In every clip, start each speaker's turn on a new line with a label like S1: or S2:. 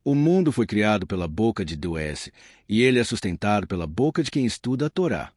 S1: O mundo foi criado pela boca de Deus, e ele é sustentado pela boca de quem estuda a Torá.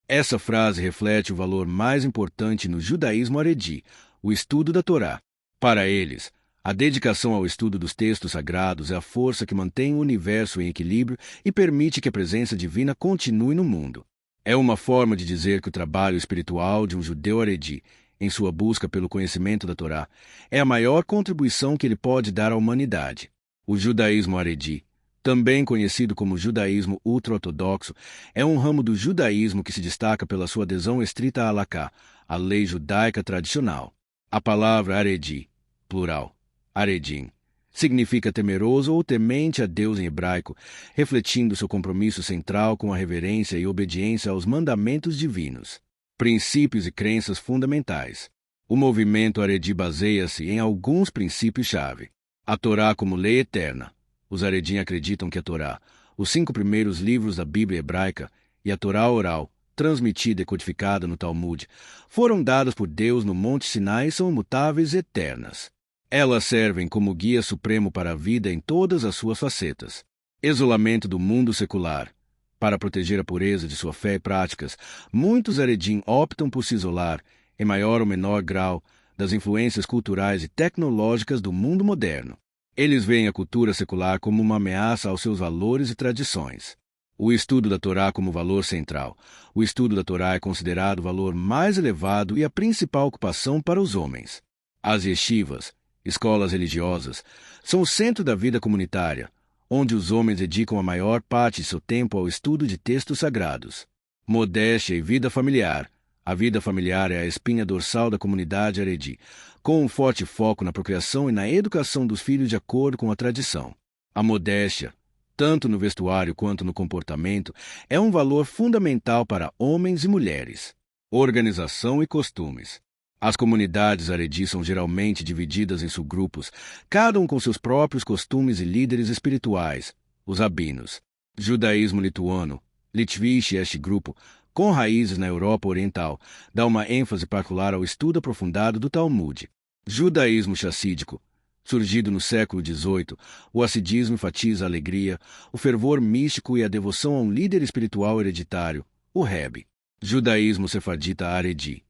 S1: Essa frase reflete o valor mais importante no judaísmo haredi, o estudo da Torá. Para eles, a dedicação ao estudo dos textos sagrados é a força que mantém o universo em equilíbrio e permite que a presença divina continue no mundo. É uma forma de dizer que o trabalho espiritual de um judeu haredi, em sua busca pelo conhecimento da Torá, é a maior contribuição que ele pode dar à humanidade. O judaísmo haredi, também conhecido como judaísmo ultra-ortodoxo, é um ramo do judaísmo que se destaca pela sua adesão estrita à Halaká, a lei judaica tradicional. A palavra haredi, plural, haredim, significa temeroso ou temente a Deus em hebraico, refletindo seu compromisso central com a reverência e obediência aos mandamentos divinos. Princípios e crenças fundamentais. O movimento haredi baseia-se em alguns princípios-chave. A Torá como lei eterna. Os haredim acreditam que a Torá, os 5 primeiros livros da Bíblia hebraica, e a Torá oral, transmitida e codificada no Talmud, foram dadas por Deus no Monte Sinai e são imutáveis e eternas. Elas servem como guia supremo para a vida em todas as suas facetas. Isolamento do mundo secular. Para proteger a pureza de sua fé e práticas, muitos haredim optam por se isolar, em maior ou menor grau, das influências culturais e tecnológicas do mundo moderno. Eles veem a cultura secular como uma ameaça aos seus valores e tradições. O estudo da Torá como valor central. O estudo da Torá é considerado o valor mais elevado e a principal ocupação para os homens. As yeshivas, escolas religiosas, são o centro da vida comunitária, onde os homens dedicam a maior parte de seu tempo ao estudo de textos sagrados. Modéstia e vida familiar. A vida familiar é a espinha dorsal da comunidade haredi, com um forte foco na procriação e na educação dos filhos de acordo com a tradição. A modéstia, tanto no vestuário quanto no comportamento, é um valor fundamental para homens e mulheres. Organização e costumes. As comunidades haredi são geralmente divididas em subgrupos, cada um com seus próprios costumes e líderes espirituais, os rabinos. Judaísmo lituano, Litvish, este grupo, com raízes na Europa Oriental, dá uma ênfase particular ao estudo aprofundado do Talmud. Judaísmo chassídico, surgido no século XVIII, o hassidismo enfatiza a alegria, o fervor místico e a devoção a um líder espiritual hereditário, o Rebbe. Judaísmo sefardita haredi.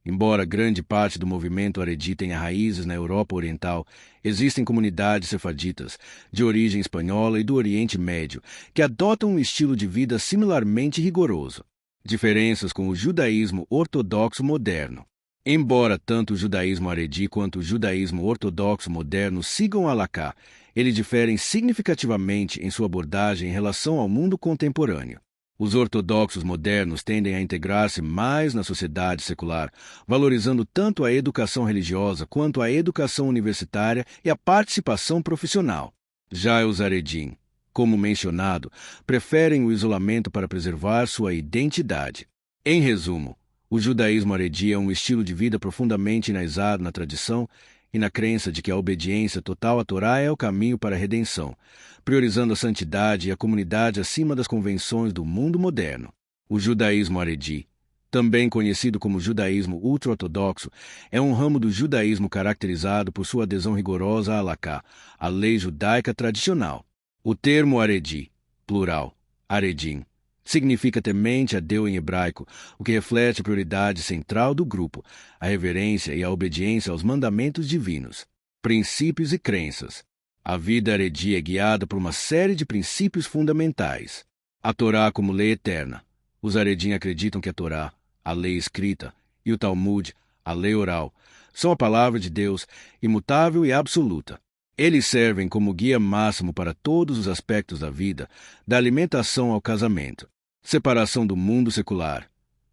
S1: Embora grande parte do movimento haredi tenha raízes na Europa Oriental, existem comunidades sefarditas, de origem espanhola e do Oriente Médio, que adotam um estilo de vida similarmente rigoroso. Diferenças com o judaísmo ortodoxo moderno. Embora tanto o judaísmo haredi quanto o judaísmo ortodoxo moderno sigam a Halaká, eles diferem significativamente em sua abordagem em relação ao mundo contemporâneo. Os ortodoxos modernos tendem a integrar-se mais na sociedade secular, valorizando tanto a educação religiosa quanto a educação universitária e a participação profissional. Já os haredim, como mencionado, preferem o isolamento para preservar sua identidade. Em resumo, o judaísmo haredi é um estilo de vida profundamente enraizado na tradição e na crença de que a obediência total à Torá é o caminho para a redenção, priorizando a santidade e a comunidade acima das convenções do mundo moderno. O judaísmo haredi, também conhecido como judaísmo ultra-ortodoxo, é um ramo do judaísmo caracterizado por sua adesão rigorosa à Halaká, a lei judaica tradicional. O termo haredi, plural, haredim, significa temente a Deus em hebraico, o que reflete a prioridade central do grupo, a reverência e a obediência aos mandamentos divinos. Princípios e crenças. A vida haredi é guiada por uma série de princípios fundamentais. A Torá como lei eterna. Os haredim acreditam que a Torá, a lei escrita, e o Talmud, a lei oral, são a palavra de Deus, imutável e absoluta. Eles servem como guia máximo para todos os aspectos da vida, da alimentação ao casamento. Separação do mundo secular.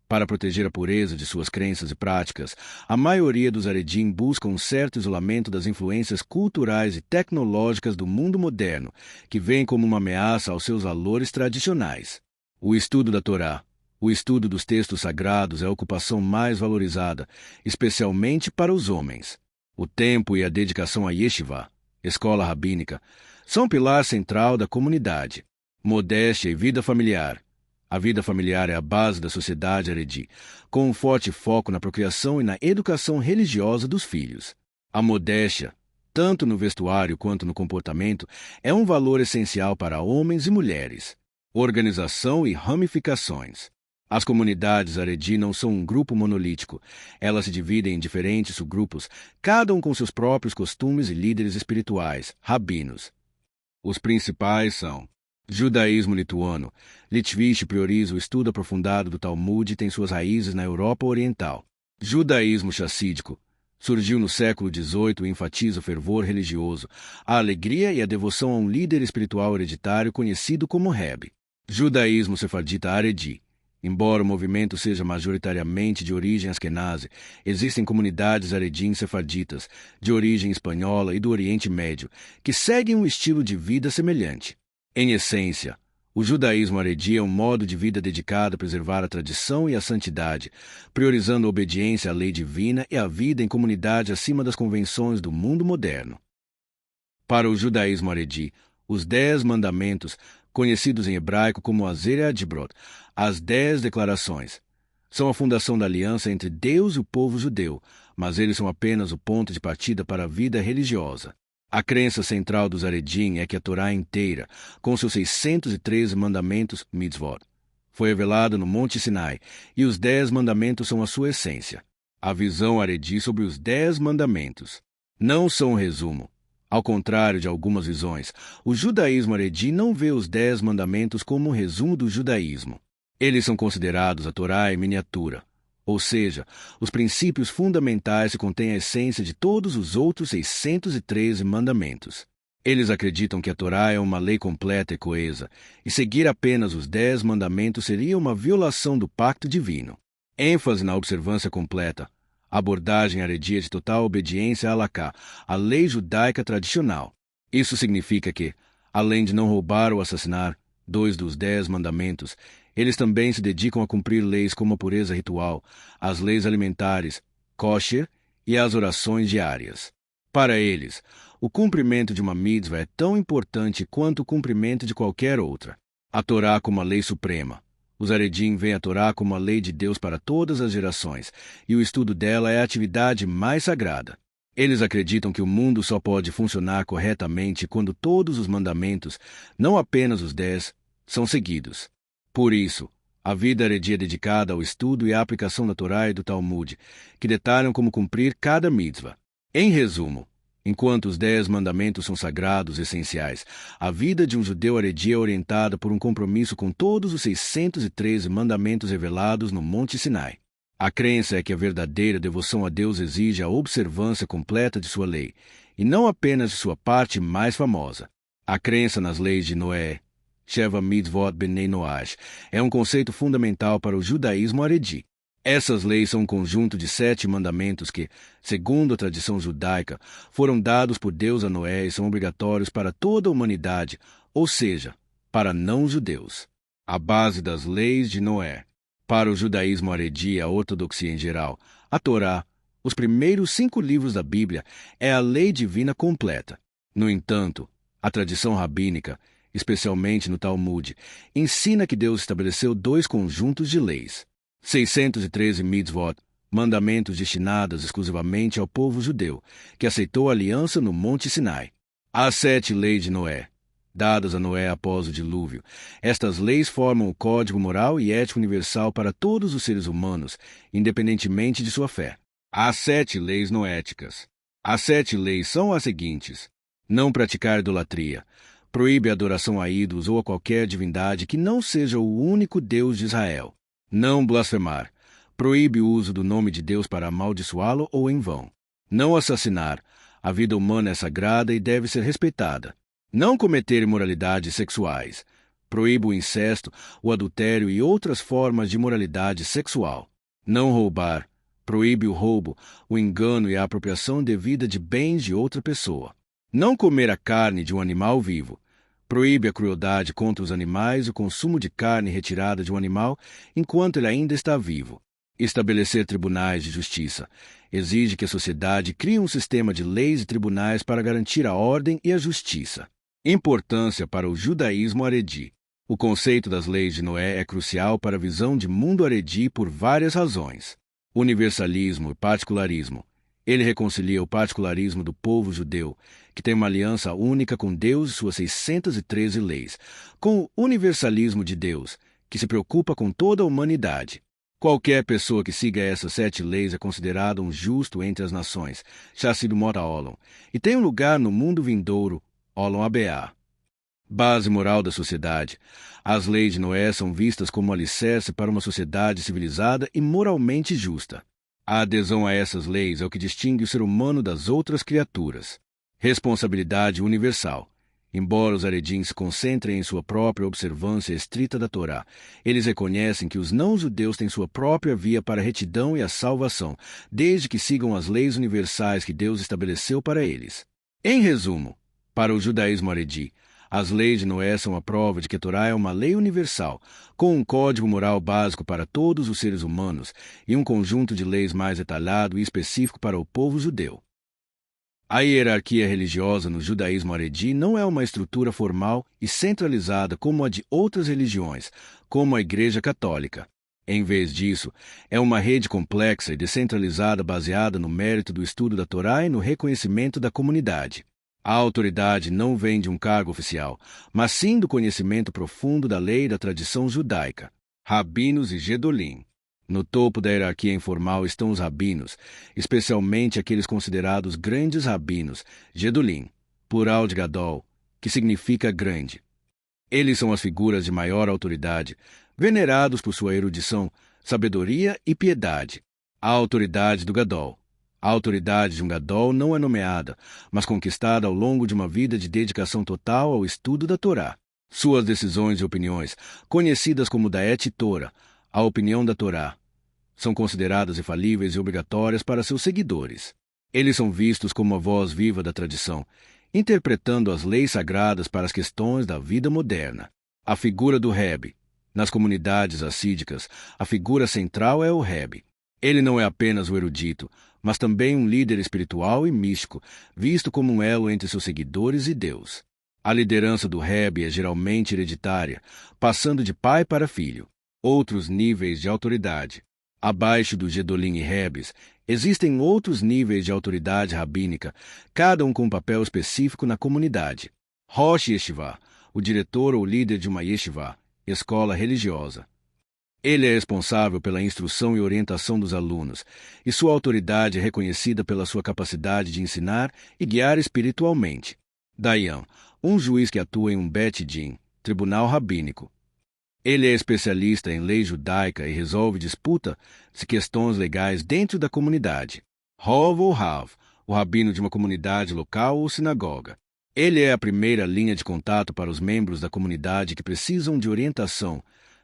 S1: Para proteger a pureza de suas crenças e práticas, a maioria dos haredim busca um certo isolamento das influências culturais e tecnológicas do mundo moderno, que vem como uma ameaça aos seus valores tradicionais. O estudo da Torá, o estudo dos textos sagrados é a ocupação mais valorizada, especialmente para os homens. O tempo e a dedicação à yeshiva, escola rabínica, são pilar central da comunidade. Modéstia e vida familiar. A vida familiar é a base da sociedade haredi, com um forte foco na procriação e na educação religiosa dos filhos. A modéstia, tanto no vestuário quanto no comportamento, é um valor essencial para homens e mulheres. Organização e ramificações. As comunidades Haredi não são um grupo monolítico. Elas se dividem em diferentes subgrupos, cada um com seus próprios costumes e líderes espirituais, rabinos. Os principais são: Judaísmo lituano. Litvich prioriza o estudo aprofundado do Talmud e tem suas raízes na Europa Oriental. Judaísmo chassídico. Surgiu no século XVIII e enfatiza o fervor religioso, a alegria e a devoção a um líder espiritual hereditário conhecido como Rebbe. Judaísmo sefardita Haredi. Embora o movimento seja majoritariamente de origem askenazi, existem comunidades haredim sefarditas, de origem espanhola e do Oriente Médio, que seguem um estilo de vida semelhante. Em essência, o judaísmo haredi é um modo de vida dedicado a preservar a tradição e a santidade, priorizando a obediência à lei divina e a vida em comunidade acima das convenções do mundo moderno. Para o judaísmo haredi, os 10 mandamentos, conhecidos em hebraico como Azer Adbrot, as 10 declarações, são a fundação da aliança entre Deus e o povo judeu, mas eles são apenas o ponto de partida para a vida religiosa. A crença central dos Haredim é que a Torá inteira, com seus 613 mandamentos, mitzvot, foi revelada no Monte Sinai, e os 10 mandamentos são a sua essência. A visão Haredi sobre os 10 mandamentos não são um resumo. Ao contrário de algumas visões, o judaísmo haredi não vê os 10 mandamentos como um resumo do judaísmo. Eles são considerados a Torá em miniatura, ou seja, os princípios fundamentais que contêm a essência de todos os outros 613 mandamentos. Eles acreditam que a Torá é uma lei completa e coesa, e seguir apenas os 10 mandamentos seria uma violação do pacto divino. ênfase na observância completa. Abordagem haredia de total obediência à Halaká, a lei judaica tradicional. Isso significa que, além de não roubar ou assassinar, 2 dos 10 mandamentos, eles também se dedicam a cumprir leis como a pureza ritual, as leis alimentares, kosher, e as orações diárias. Para eles, o cumprimento de uma mitzvah é tão importante quanto o cumprimento de qualquer outra. A Torá como a lei suprema. Os Haredim veem a Torá como a lei de Deus para todas as gerações, e o estudo dela é a atividade mais sagrada. Eles acreditam que o mundo só pode funcionar corretamente quando todos os mandamentos, não apenas os 10, são seguidos. Por isso, a vida haredia é dedicada ao estudo e à aplicação da Torá e do Talmud, que detalham como cumprir cada mitzvah. Em resumo, enquanto os 10 mandamentos são sagrados e essenciais, a vida de um judeu haredi é orientada por um compromisso com todos os 613 mandamentos revelados no Monte Sinai. A crença é que a verdadeira devoção a Deus exige a observância completa de sua lei, e não apenas de sua parte mais famosa. A crença nas leis de Noé, Sheva Mitzvot Bnei Noach, é um conceito fundamental para o judaísmo haredi. Essas leis são um conjunto de 7 mandamentos que, segundo a tradição judaica, foram dados por Deus a Noé e são obrigatórios para toda a humanidade, ou seja, para não-judeus. A base das leis de Noé. Para o judaísmo haredi e a ortodoxia em geral, a Torá, os primeiros 5 livros da Bíblia, é a lei divina completa. No entanto, a tradição rabínica, especialmente no Talmud, ensina que Deus estabeleceu 2 conjuntos de leis. 613 mitzvot, mandamentos destinados exclusivamente ao povo judeu, que aceitou a aliança no Monte Sinai. As 7 leis de Noé, dadas a Noé após o dilúvio. Estas leis formam o código moral e ético universal para todos os seres humanos, independentemente de sua fé. As 7 leis noéticas. As 7 leis são as seguintes: não praticar idolatria. Proíbe a adoração a ídolos ou a qualquer divindade que não seja o único Deus de Israel. Não blasfemar. Proíbe o uso do nome de Deus para amaldiçoá-lo ou em vão. Não assassinar. A vida humana é sagrada e deve ser respeitada. Não cometer imoralidades sexuais. Proíbe o incesto, o adultério e outras formas de imoralidade sexual. Não roubar. Proíbe o roubo, o engano e a apropriação devida de bens de outra pessoa. Não comer a carne de um animal vivo. Proíbe a crueldade contra os animais e o consumo de carne retirada de um animal enquanto ele ainda está vivo. Estabelecer tribunais de justiça. Exige que a sociedade crie um sistema de leis e tribunais para garantir a ordem e a justiça. Importância para o judaísmo haredi. O conceito das leis de Noé é crucial para a visão de mundo haredi por várias razões. Universalismo e particularismo. Ele reconcilia o particularismo do povo judeu, que tem uma aliança única com Deus e suas 613 leis, com o universalismo de Deus, que se preocupa com toda a humanidade. Qualquer pessoa que siga essas 7 leis é considerado um justo entre as nações, Chassid Mota Olom, e tem um lugar no mundo vindouro, Olom Abea. Base moral da sociedade. As leis de Noé são vistas como alicerce para uma sociedade civilizada e moralmente justa. A adesão a essas leis é o que distingue o ser humano das outras criaturas. Responsabilidade universal. Embora os Haredim se concentrem em sua própria observância estrita da Torá, eles reconhecem que os não-judeus têm sua própria via para a retidão e a salvação, desde que sigam as leis universais que Deus estabeleceu para eles. Em resumo, para o judaísmo Haredi, as leis de Noé são a prova de que a Torá é uma lei universal, com um código moral básico para todos os seres humanos e um conjunto de leis mais detalhado e específico para o povo judeu. A hierarquia religiosa no judaísmo Haredi não é uma estrutura formal e centralizada como a de outras religiões, como a Igreja Católica. Em vez disso, é uma rede complexa e descentralizada baseada no mérito do estudo da Torá e no reconhecimento da comunidade. A autoridade não vem de um cargo oficial, mas sim do conhecimento profundo da lei e da tradição judaica. Rabinos e Gedolim. No topo da hierarquia informal estão os rabinos, especialmente aqueles considerados grandes rabinos, Gedolim, plural de Gadol, que significa grande. Eles são as figuras de maior autoridade, venerados por sua erudição, sabedoria e piedade. A autoridade do Gadol. A autoridade de um Gadol não é nomeada, mas conquistada ao longo de uma vida de dedicação total ao estudo da Torá. Suas decisões e opiniões, conhecidas como Daet Torah, a opinião da Torá, são consideradas infalíveis e obrigatórias para seus seguidores. Eles são vistos como a voz viva da tradição, interpretando as leis sagradas para as questões da vida moderna. A figura do Rebbe. Nas comunidades assídicas, a figura central é o Rebbe. Ele não é apenas o erudito, mas também um líder espiritual e místico, visto como um elo entre seus seguidores e Deus. A liderança do Rebbe é geralmente hereditária, passando de pai para filho. Outros níveis de autoridade. Abaixo do Gedolim e Rebbes, existem outros níveis de autoridade rabínica, cada um com um papel específico na comunidade. Rosh Yeshiva, o diretor ou líder de uma yeshiva, escola religiosa. Ele é responsável pela instrução e orientação dos alunos, e sua autoridade é reconhecida pela sua capacidade de ensinar e guiar espiritualmente. Dayan, um juiz que atua em um Bet Din, tribunal rabínico. Ele é especialista em lei judaica e resolve disputas e questões legais dentro da comunidade. Rov ou Rav, o rabino de uma comunidade local ou sinagoga. Ele é a primeira linha de contato para os membros da comunidade que precisam de orientação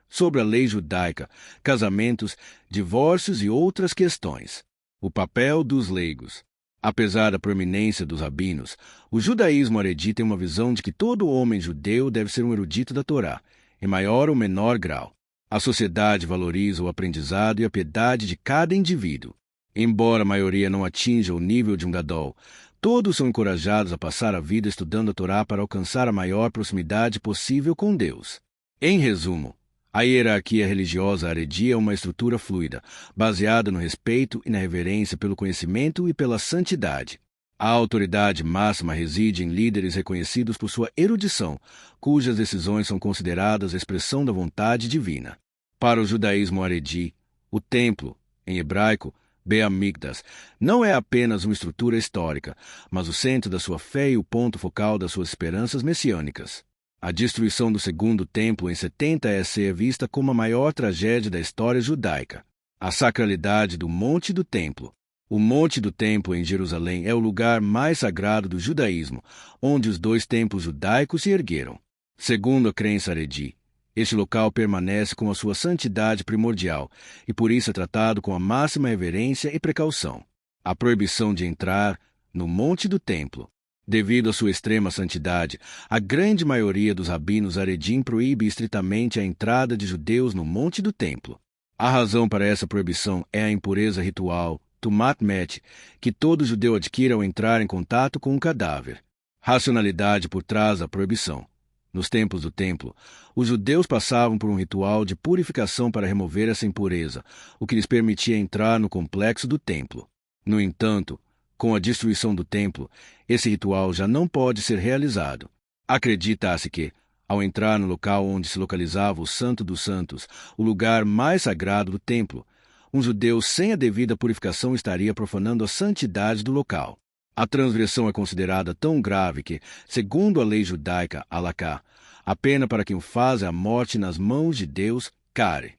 S1: sobre a lei judaica, casamentos, divórcios e outras questões. O papel dos leigos. Apesar da proeminência dos rabinos, o judaísmo Haredi tem uma visão de que todo homem judeu deve ser um erudito da Torá, em maior ou menor grau. A sociedade valoriza o aprendizado e a piedade de cada indivíduo. Embora a maioria não atinja o nível de um Gadol, todos são encorajados a passar a vida estudando a Torá para alcançar a maior proximidade possível com Deus. Em resumo, a hierarquia religiosa Haredi é uma estrutura fluida, baseada no respeito e na reverência pelo conhecimento e pela santidade. A autoridade máxima reside em líderes reconhecidos por sua erudição, cujas decisões são consideradas a expressão da vontade divina. Para o judaísmo Haredi, o templo, em hebraico, Beit HaMikdash, não é apenas uma estrutura histórica, mas o centro da sua fé e o ponto focal das suas esperanças messiânicas. A destruição do segundo templo em 70 EC é vista como a maior tragédia da história judaica. A sacralidade do Monte do Templo. O Monte do Templo em Jerusalém é o lugar mais sagrado do judaísmo, onde os 2 templos judaicos se ergueram. Segundo a crença Haredi, este local permanece com a sua santidade primordial e por isso é tratado com a máxima reverência e precaução. A proibição de entrar no Monte do Templo. Devido à sua extrema santidade, a grande maioria dos rabinos Haredim proíbe estritamente a entrada de judeus no Monte do Templo. A razão para essa proibição é a impureza ritual, Tumat Met, que todo judeu adquire ao entrar em contato com um cadáver. Racionalidade por trás da proibição. Nos tempos do templo, os judeus passavam por um ritual de purificação para remover essa impureza, o que lhes permitia entrar no complexo do templo. No entanto, Com a destruição do templo, esse ritual já não pode ser realizado. Acredita-se que, ao entrar no local onde se localizava o Santo dos Santos, o lugar mais sagrado do templo, um judeu sem a devida purificação estaria profanando a santidade do local. A transgressão é considerada tão grave que, segundo a lei judaica, halakha, a pena para quem o faz é a morte nas mãos de Deus, kare.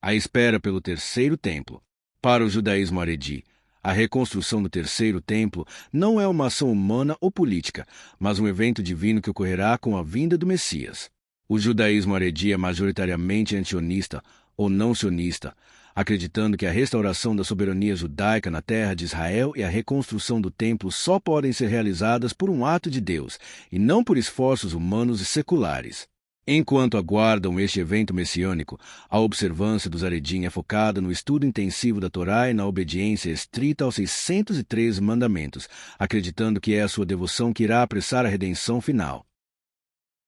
S1: A espera pelo terceiro templo. Para o judaísmo haredi, a reconstrução do terceiro templo não é uma ação humana ou política, mas um evento divino que ocorrerá com a vinda do Messias. O judaísmo haredi é majoritariamente anti-sionista ou não sionista, acreditando que a restauração da soberania judaica na terra de Israel e a reconstrução do templo só podem ser realizadas por um ato de Deus, e não por esforços humanos e seculares. Enquanto aguardam este evento messiânico, a observância dos haredim é focada no estudo intensivo da Torá e na obediência estrita aos 613 mandamentos, acreditando que é a sua devoção que irá apressar a redenção final.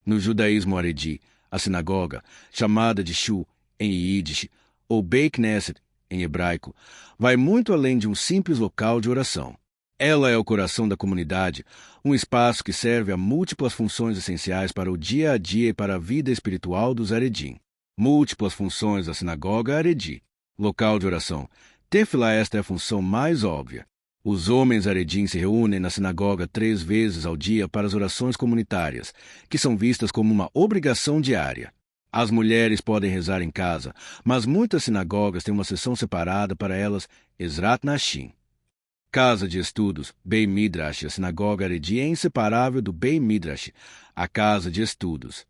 S1: No judaísmo haredi, a sinagoga, chamada de Shu, em Yiddish, ou Beit Knesset, em hebraico, vai muito além de um simples local de oração. Ela é o coração da comunidade, um espaço que serve a múltiplas funções essenciais para o dia a dia e para a vida espiritual dos haredim. Múltiplas funções da sinagoga haredi. Local de oração. Tefilá, esta é a função mais óbvia. Os homens haredim se reúnem na sinagoga 3 vezes ao dia para as orações comunitárias, que são vistas como uma obrigação diária. As mulheres podem rezar em casa, mas muitas sinagogas têm uma seção separada para elas, Ezrat Nashim. Casa de estudos, Beit Midrash, a sinagoga haredi é inseparável do Beit Midrash, a casa de estudos.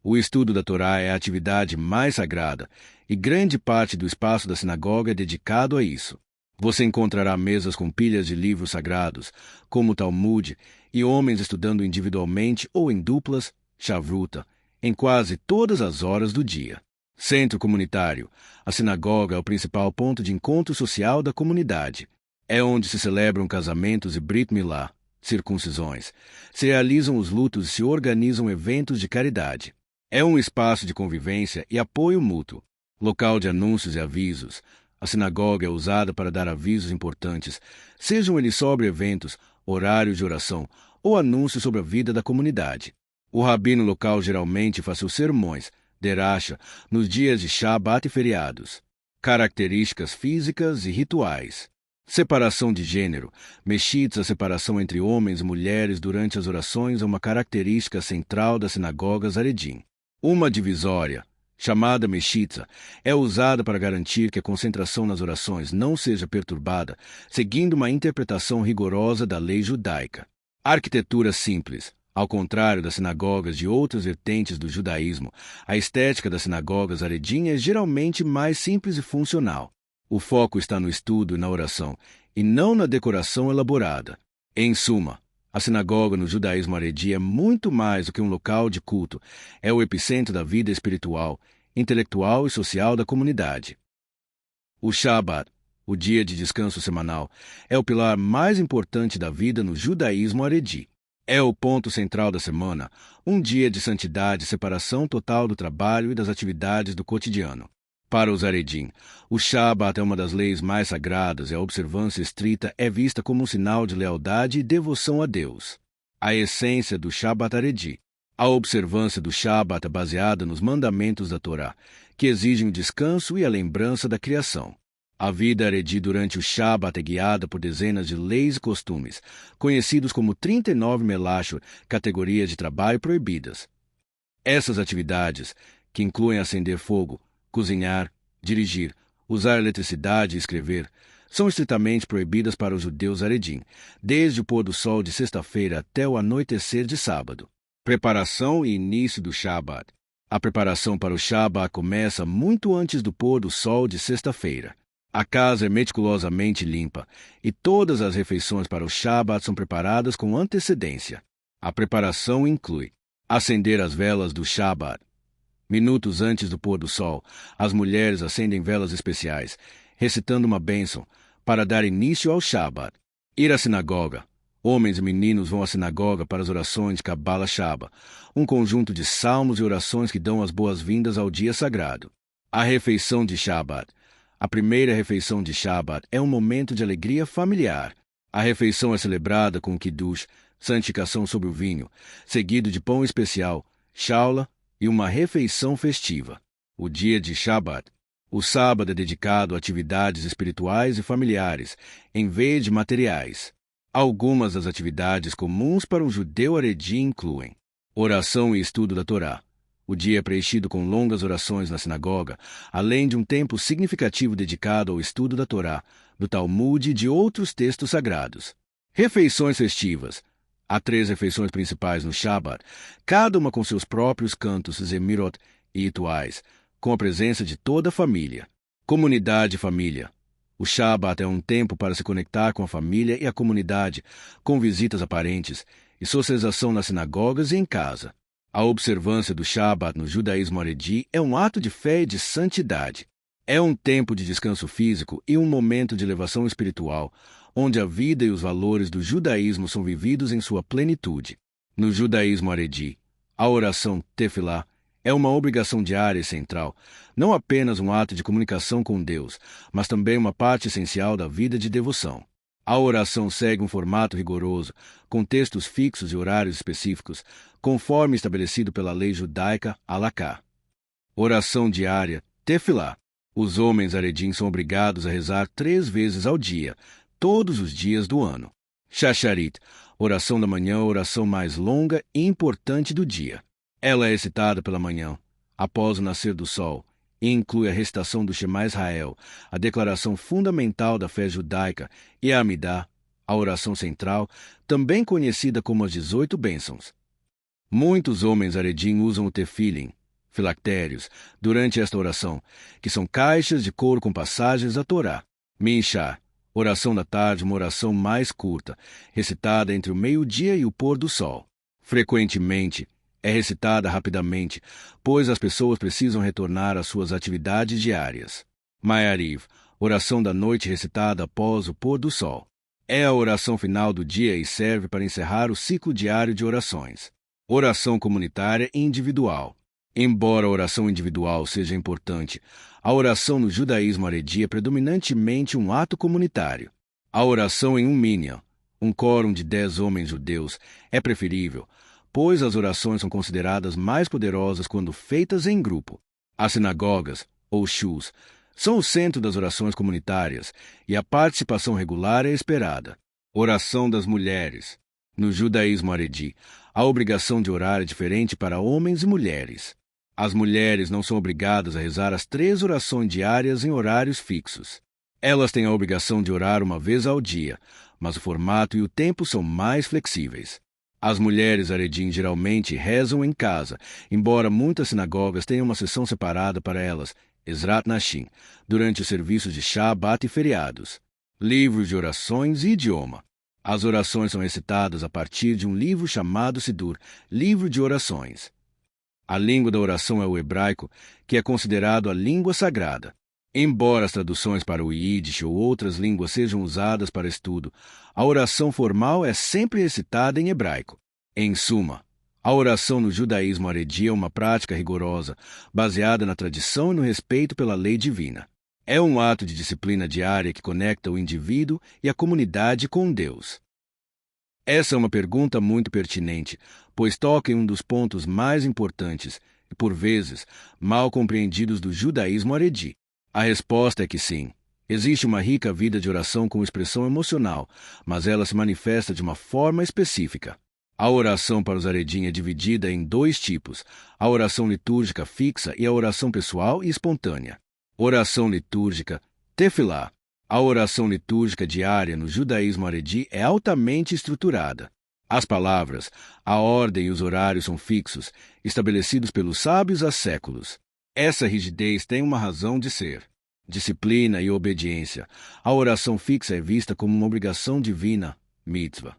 S1: O estudo da Torá é a atividade mais sagrada, e grande parte do espaço da sinagoga é dedicado a isso. Você encontrará mesas com pilhas de livros sagrados, como o Talmud, e homens estudando individualmente ou em duplas, Shavruta, em quase todas as horas do dia. Centro comunitário. A sinagoga é o principal ponto de encontro social da comunidade. É onde se celebram casamentos e Brit Milá, circuncisões. Se realizam os lutos e se organizam eventos de caridade. É um espaço de convivência e apoio mútuo. Local de anúncios e avisos. A sinagoga é usada para dar avisos importantes, sejam eles sobre eventos, horários de oração ou anúncios sobre a vida da comunidade. O rabino local geralmente faz seus sermões, derasha, nos dias de Shabat e feriados. Características físicas e rituais. Separação de gênero. Meshitz, a separação entre homens e mulheres durante as orações é uma característica central das sinagogas haredim. Uma divisória, chamada meshitza, é usada para garantir que a concentração nas orações não seja perturbada, seguindo uma interpretação rigorosa da lei judaica. Arquitetura simples. Ao contrário das sinagogas de outras vertentes do judaísmo, a estética das sinagogas haredim é geralmente mais simples e funcional. O foco está no estudo e na oração, e não na decoração elaborada. Em suma, a sinagoga no judaísmo haredi é muito mais do que um local de culto, é o epicentro da vida espiritual, intelectual e social da comunidade. O Shabat, o dia de descanso semanal, é o pilar mais importante da vida no judaísmo haredi. É o ponto central da semana, um dia de santidade e separação total do trabalho e das atividades do cotidiano. Para os haredim, o Shabat é uma das leis mais sagradas e a observância estrita é vista como um sinal de lealdade e devoção a Deus. A essência do Shabat haredi. A observância do Shabat é baseada nos mandamentos da Torá, que exigem o descanso e a lembrança da criação. A vida haredi durante o Shabat é guiada por dezenas de leis e costumes, conhecidos como 39 melachot, categorias de trabalho proibidas. Essas atividades, que incluem acender fogo, cozinhar, dirigir, usar eletricidade e escrever, são estritamente proibidas para os judeus haredim, desde o pôr do sol de sexta-feira até o anoitecer de sábado. Preparação e início do Shabat. A preparação para o Shabat começa muito antes do pôr do sol de sexta-feira. A casa é meticulosamente limpa e todas as refeições para o Shabat são preparadas com antecedência. A preparação inclui acender as velas do Shabat. Minutos antes do pôr do sol, as mulheres acendem velas especiais, recitando uma bênção para dar início ao Shabat. Ir à sinagoga. Homens e meninos vão à sinagoga para as orações de Kabbalah Shabbat, um conjunto de salmos e orações que dão as boas-vindas ao dia sagrado. A refeição de Shabat. A primeira refeição de Shabat é um momento de alegria familiar. A refeição é celebrada com Kiddush, santificação sobre o vinho, seguido de pão especial, shaula e uma refeição festiva. O dia de Shabbat. O sábado é dedicado a atividades espirituais e familiares, em vez de materiais. Algumas das atividades comuns para um judeu haredi incluem oração e estudo da Torá. O dia é preenchido com longas orações na sinagoga, além de um tempo significativo dedicado ao estudo da Torá, do Talmud e de outros textos sagrados. Refeições festivas. Há 3 refeições principais no Shabbat, cada uma com seus próprios cantos, zemirot e rituais, com a presença de toda a família. Comunidade e família. O Shabbat é um tempo para se conectar com a família e a comunidade, com visitas a parentes e socialização nas sinagogas e em casa. A observância do Shabbat no judaísmo haredi é um ato de fé e de santidade. É um tempo de descanso físico e um momento de elevação espiritual, onde a vida e os valores do judaísmo são vividos em sua plenitude. No judaísmo haredi, a oração tefilá é uma obrigação diária e central, não apenas um ato de comunicação com Deus, mas também uma parte essencial da vida de devoção. A oração segue um formato rigoroso, com textos fixos e horários específicos, conforme estabelecido pela lei judaica Halaká. Oração diária, tefilá. Os homens haredim são obrigados a rezar 3 vezes ao dia, todos os dias do ano. Shacharit, oração da manhã, a oração mais longa e importante do dia. Ela é recitada pela manhã, após o nascer do sol, e inclui a recitação do Shema Israel, a declaração fundamental da fé judaica, e a Amidá, a oração central, também conhecida como as 18 bênçãos. Muitos homens haredim usam o tefilin, filactérios, durante esta oração, que são caixas de couro com passagens da Torá. Minchá, oração da tarde, uma oração mais curta, recitada entre o meio-dia e o pôr do sol. Frequentemente, é recitada rapidamente, pois as pessoas precisam retornar às suas atividades diárias. Ma'ariv, oração da noite recitada após o pôr do sol. É a oração final do dia e serve para encerrar o ciclo diário de orações. Oração comunitária e individual. Embora a oração individual seja importante, a oração no judaísmo haredi é predominantemente um ato comunitário. A oração em um minyan, um quórum de 10 homens judeus, é preferível, pois as orações são consideradas mais poderosas quando feitas em grupo. As sinagogas, ou shuls, são o centro das orações comunitárias e a participação regular é esperada. Oração das mulheres. No judaísmo haredi, a obrigação de orar é diferente para homens e mulheres. As mulheres não são obrigadas a rezar as 3 orações diárias em horários fixos. Elas têm a obrigação de orar uma vez ao dia, mas o formato e o tempo são mais flexíveis. As mulheres haredim geralmente rezam em casa, embora muitas sinagogas tenham uma sessão separada para elas, Ezrat Nashim, durante os serviços de Shabbat e feriados. Livros de orações e idioma. As orações são recitadas a partir de um livro chamado Sidur, Livro de Orações. A língua da oração é o hebraico, que é considerado a língua sagrada. Embora as traduções para o Yiddish ou outras línguas sejam usadas para estudo, a oração formal é sempre recitada em hebraico. Em suma, a oração no judaísmo haredi é uma prática rigorosa, baseada na tradição e no respeito pela lei divina. É um ato de disciplina diária que conecta o indivíduo e a comunidade com Deus. Essa é uma pergunta muito pertinente, pois toca em um dos pontos mais importantes e, por vezes, mal compreendidos do judaísmo haredi. A resposta é que sim. Existe uma rica vida de oração com expressão emocional, mas ela se manifesta de uma forma específica. A oração para os haredim é dividida em 2 tipos, a oração litúrgica fixa e a oração pessoal e espontânea. Oração litúrgica, tefilá. A oração litúrgica diária no judaísmo haredi é altamente estruturada. As palavras, a ordem e os horários são fixos, estabelecidos pelos sábios há séculos. Essa rigidez tem uma razão de ser: disciplina e obediência. A oração fixa é vista como uma obrigação divina, mitzvah.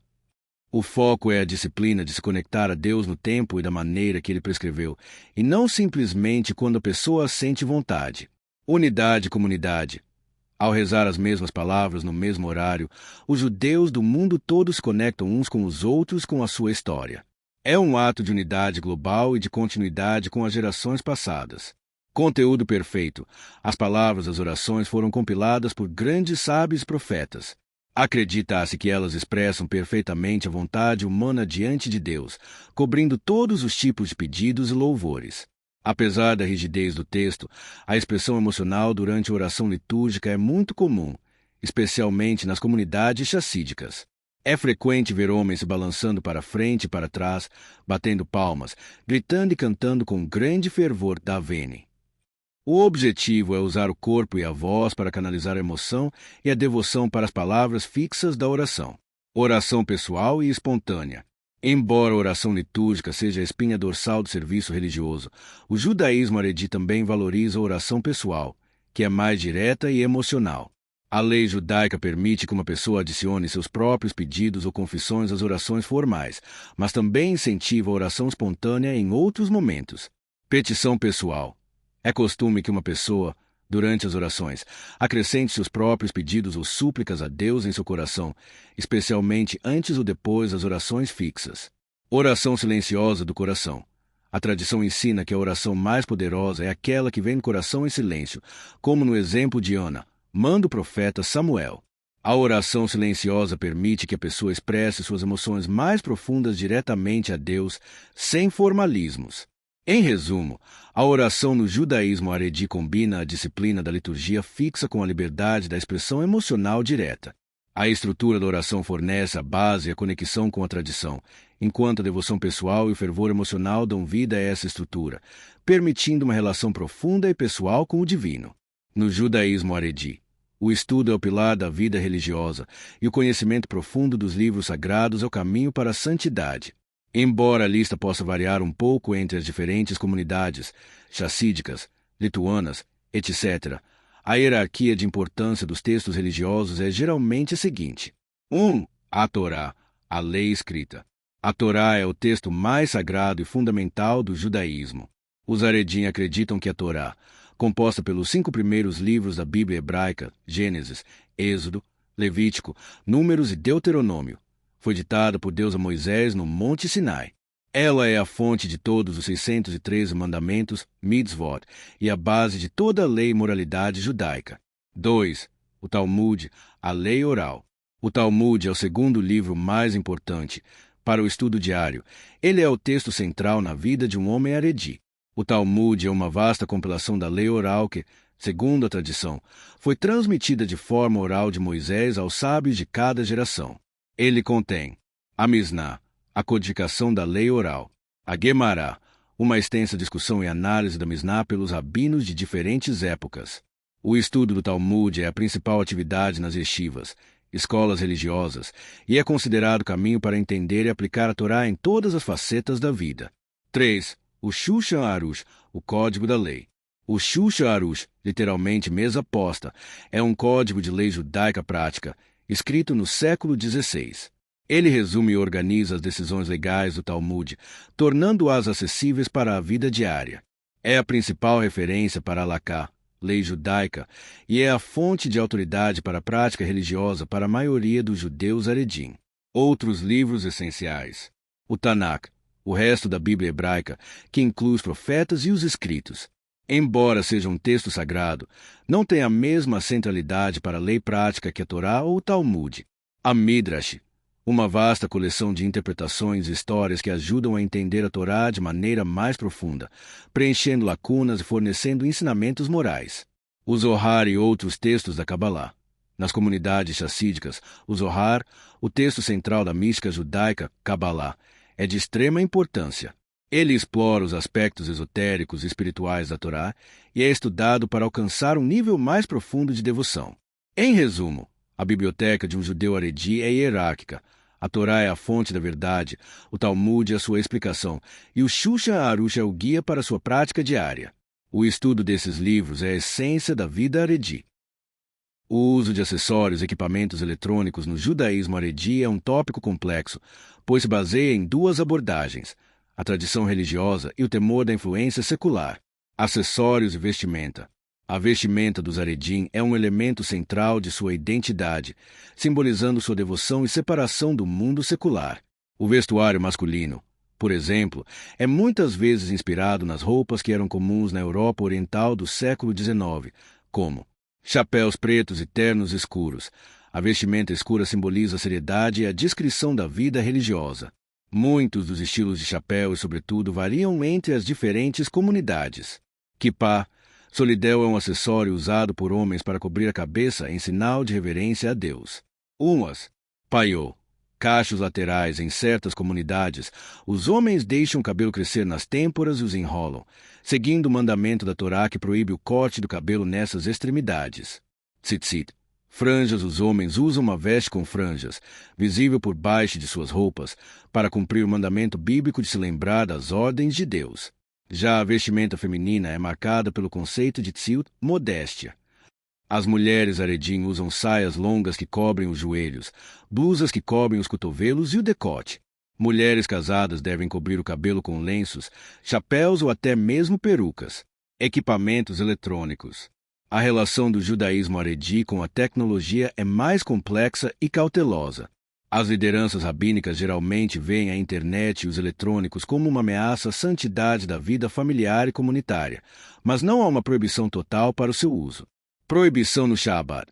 S1: O foco é a disciplina de se conectar a Deus no tempo e da maneira que Ele prescreveu, e não simplesmente quando a pessoa sente vontade. Unidade e comunidade. Ao rezar as mesmas palavras no mesmo horário, os judeus do mundo todo se conectam uns com os outros com a sua história. É um ato de unidade global e de continuidade com as gerações passadas. Conteúdo perfeito. As palavras das orações foram compiladas por grandes sábios e profetas. Acredita-se que elas expressam perfeitamente a vontade humana diante de Deus, cobrindo todos os tipos de pedidos e louvores. Apesar da rigidez do texto, a expressão emocional durante a oração litúrgica é muito comum, especialmente nas comunidades chassídicas. É frequente ver homens se balançando para frente e para trás, batendo palmas, gritando e cantando com grande fervor da Vene. O objetivo é usar o corpo e a voz para canalizar a emoção e a devoção para as palavras fixas da oração. Oração pessoal e espontânea. Embora a oração litúrgica seja a espinha dorsal do serviço religioso, o judaísmo haredi também valoriza a oração pessoal, que é mais direta e emocional. A lei judaica permite que uma pessoa adicione seus próprios pedidos ou confissões às orações formais, mas também incentiva a oração espontânea em outros momentos. Petição pessoal. É costume que uma pessoa, durante as orações, acrescente seus próprios pedidos ou súplicas a Deus em seu coração, especialmente antes ou depois das orações fixas. Oração silenciosa do coração. A tradição ensina que a oração mais poderosa é aquela que vem do coração em silêncio, como no exemplo de Ana, mãe do profeta Samuel. A oração silenciosa permite que a pessoa expresse suas emoções mais profundas diretamente a Deus, sem formalismos. Em resumo, a oração no judaísmo haredi combina a disciplina da liturgia fixa com a liberdade da expressão emocional direta. A estrutura da oração fornece a base e a conexão com a tradição, enquanto a devoção pessoal e o fervor emocional dão vida a essa estrutura, permitindo uma relação profunda e pessoal com o divino. No judaísmo haredi, o estudo é o pilar da vida religiosa e o conhecimento profundo dos livros sagrados é o caminho para a santidade. Embora a lista possa variar um pouco entre as diferentes comunidades chassídicas, lituanas, etc., a hierarquia de importância dos textos religiosos é geralmente a seguinte. 1. A Torá, a lei escrita. A Torá é o texto mais sagrado e fundamental do judaísmo. Os haredim acreditam que a Torá, composta pelos 5 primeiros livros da Bíblia hebraica, Gênesis, Êxodo, Levítico, Números e Deuteronômio, foi ditada por Deus a Moisés no Monte Sinai. Ela é a fonte de todos os 613 mandamentos, mitzvot, e a base de toda a lei e moralidade judaica. 2. O Talmud, a lei oral. O Talmud é o segundo livro mais importante para o estudo diário. Ele é o texto central na vida de um homem haredi. O Talmud é uma vasta compilação da lei oral que, segundo a tradição, foi transmitida de forma oral de Moisés aos sábios de cada geração. Ele contém a Misná, a codificação da lei oral, a Guemará, uma extensa discussão e análise da Misná pelos rabinos de diferentes épocas. O estudo do Talmud é a principal atividade nas yeshivas, escolas religiosas, e é considerado caminho para entender e aplicar a Torá em todas as facetas da vida. 3. O Shulchan Aruch, o Código da Lei. O Shulchan Aruch, literalmente mesa posta, é um código de lei judaica prática, escrito no século XVI. Ele resume e organiza as decisões legais do Talmud, tornando-as acessíveis para a vida diária. É a principal referência para a Halakha, lei judaica, e é a fonte de autoridade para a prática religiosa para a maioria dos judeus haredim. Outros livros essenciais. O Tanakh, o resto da Bíblia hebraica, que inclui os profetas e os escritos. Embora seja um texto sagrado, não tem a mesma centralidade para a lei prática que a Torá ou o Talmud. A Midrash, uma vasta coleção de interpretações e histórias que ajudam a entender a Torá de maneira mais profunda, preenchendo lacunas e fornecendo ensinamentos morais. O Zohar e outros textos da Kabbalah. Nas comunidades chassídicas, o Zohar, o texto central da mística judaica Kabbalah, é de extrema importância. Ele explora os aspectos esotéricos e espirituais da Torá e é estudado para alcançar um nível mais profundo de devoção. Em resumo, a biblioteca de um judeu haredi é hierárquica. A Torá é a fonte da verdade, o Talmud é a sua explicação e o Shulchan Aruch é o guia para a sua prática diária. O estudo desses livros é a essência da vida haredi. O uso de acessórios e equipamentos eletrônicos no judaísmo haredi é um tópico complexo, pois se baseia em 2 abordagens: a tradição religiosa e o temor da influência secular. Acessórios e vestimenta. A vestimenta dos haredim é um elemento central de sua identidade, simbolizando sua devoção e separação do mundo secular. O vestuário masculino, por exemplo, é muitas vezes inspirado nas roupas que eram comuns na Europa Oriental do século XIX, como chapéus pretos e ternos escuros, A vestimenta escura simboliza a seriedade e a discrição da vida religiosa. Muitos dos estilos de chapéu e sobretudo variam entre as diferentes comunidades. Kippá, solidéu, é um acessório usado por homens para cobrir a cabeça em sinal de reverência a Deus. Umas, paiô, cachos laterais. Em certas comunidades, os homens deixam o cabelo crescer nas têmporas e os enrolam, seguindo o mandamento da Torá que proíbe o corte do cabelo nessas extremidades. Tzitzit, franjas. Os homens usam uma veste com franjas, visível por baixo de suas roupas, para cumprir o mandamento bíblico de se lembrar das ordens de Deus. Já a vestimenta feminina é marcada pelo conceito de tzniut, modéstia. As mulheres haredim usam saias longas que cobrem os joelhos, blusas que cobrem os cotovelos e o decote. Mulheres casadas devem cobrir o cabelo com lenços, chapéus ou até mesmo perucas. Equipamentos eletrônicos. A relação do judaísmo haredi com a tecnologia é mais complexa e cautelosa. As lideranças rabínicas geralmente veem a internet e os eletrônicos como uma ameaça à santidade da vida familiar e comunitária, mas não há uma proibição total para o seu uso. Proibição no Shabat.